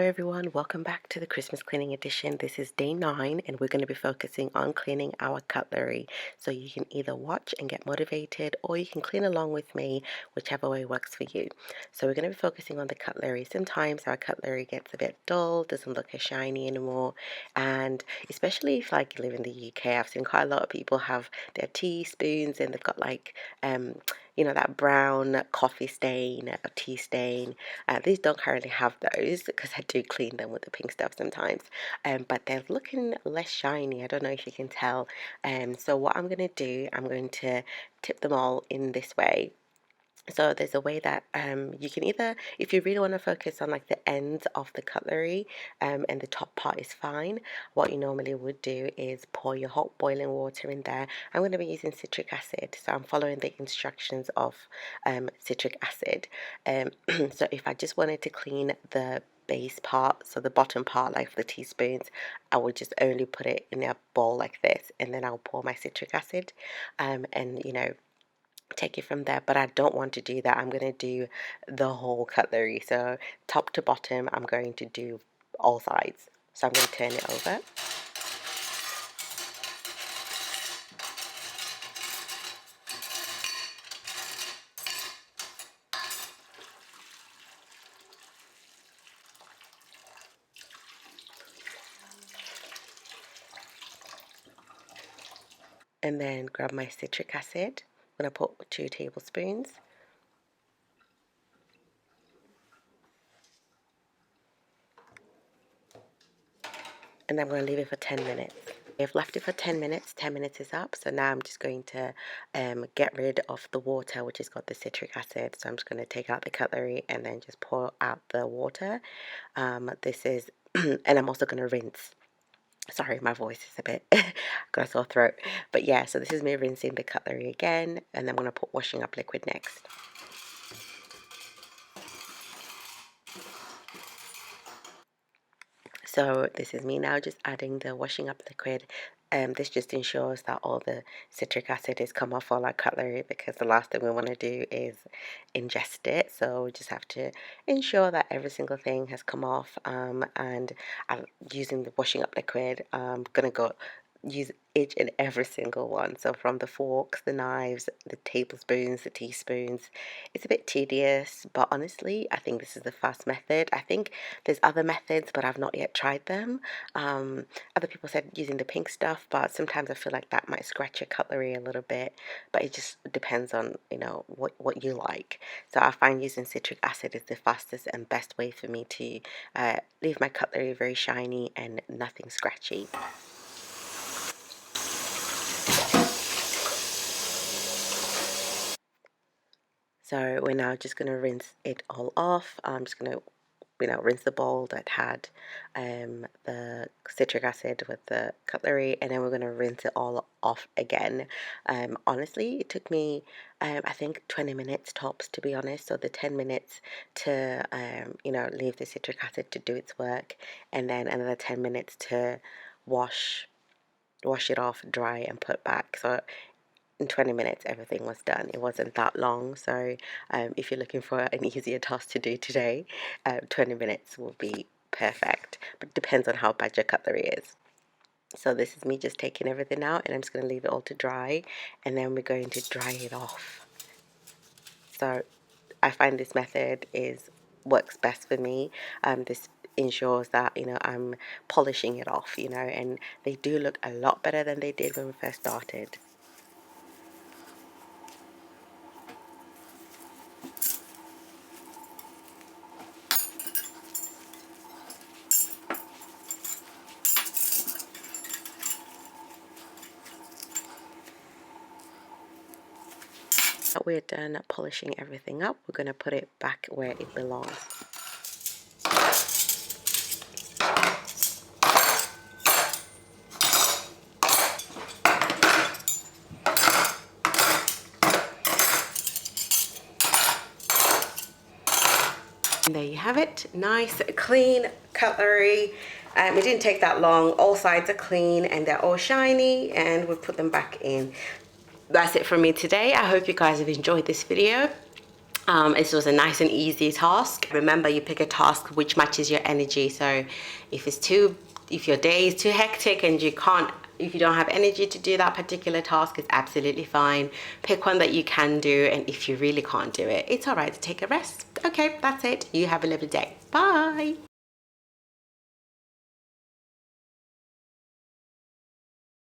Hello everyone, welcome back to the Christmas cleaning edition. This is day 9 and we're going to be focusing on cleaning our cutlery. So you can either watch and get motivated or you can clean along with me, whichever way works for you. So we're going to be focusing on the cutlery. Sometimes our cutlery gets a bit dull, doesn't look as shiny anymore, and especially if like you live in the UK, I've seen quite a lot of people have their teaspoons and they've got like that brown coffee stain or tea stain. These don't currently have those because I do clean them with the pink stuff sometimes, but they're looking less shiny. I don't know if you can tell. So what I'm going to do, I'm going to tip them all in this way. So there's a way that you can either, if you really want to focus on like the ends of the cutlery and the top part is fine, what you normally would do is pour your hot boiling water in there. I'm going to be using citric acid, so I'm following the instructions of citric acid. So if I just wanted to clean the base part, so the bottom part like the teaspoons, I would just only put it in a bowl like this, and then I'll pour my citric acid and take it from there. But I don't want to do that. I'm going to do the whole cutlery, so top to bottom I'm going to do all sides. So I'm going to turn it over, and then grab my citric acid. I'm going to put 2 tablespoons, and I'm going to leave it for 10 minutes. I've left it for 10 minutes. 10 minutes is up, so now I'm just going to get rid of the water which has got the citric acid. So I'm just going to take out the cutlery and then just pour out the water. This is and I'm also going to rinse. Sorry, my voice is a bit got a sore throat, but yeah, so this is me rinsing the cutlery again, and I'm going to put washing up liquid next. So this is me now just adding the washing up liquid. This just ensures that all the citric acid has come off all our cutlery, because the last thing we want to do is ingest it. So we just have to ensure that every single thing has come off. And I'm using the washing up liquid. I'm gonna go use each and every single one. So from the forks, the knives, the tablespoons, the teaspoons. It's a bit tedious, but honestly, I think this is the fast method. I think there's other methods, but I've not yet tried them. Other people said using the pink stuff, but sometimes I feel like that might scratch your cutlery a little bit. But it just depends on what you like. So I find using citric acid is the fastest and best way for me to leave my cutlery very shiny and nothing scratchy. So we're now just going to rinse it all off. I'm just going to rinse the bowl that had the citric acid with the cutlery, and then we're going to rinse it all off again. Honestly, it took me I think 20 minutes tops, to be honest. So the 10 minutes to leave the citric acid to do its work, and then another 10 minutes to wash it off, dry, and put back. So in 20 minutes everything was done. It wasn't that long. So if you're looking for an easier task to do today, 20 minutes will be perfect, but it depends on how bad your cutlery is. So this is me just taking everything out, and I'm just going to leave it all to dry, and then we're going to dry it off. So I find this method works best for me. This ensures that I'm polishing it off, and they do look a lot better than they did when we first started. We're done polishing everything up. We're going to put it back where it belongs. And there you have it, nice clean cutlery. It didn't take that long. All sides are clean and they're all shiny, and we've put them back in. That's it from me today. I hope you guys have enjoyed this video. It was a nice and easy task. Remember, you pick a task which matches your energy. So if your day is too hectic and if you don't have energy to do that particular task, it's absolutely fine. Pick one that you can do, and if you really can't do it, it's all right to take a rest. Okay, that's it. You have a lovely day. Bye.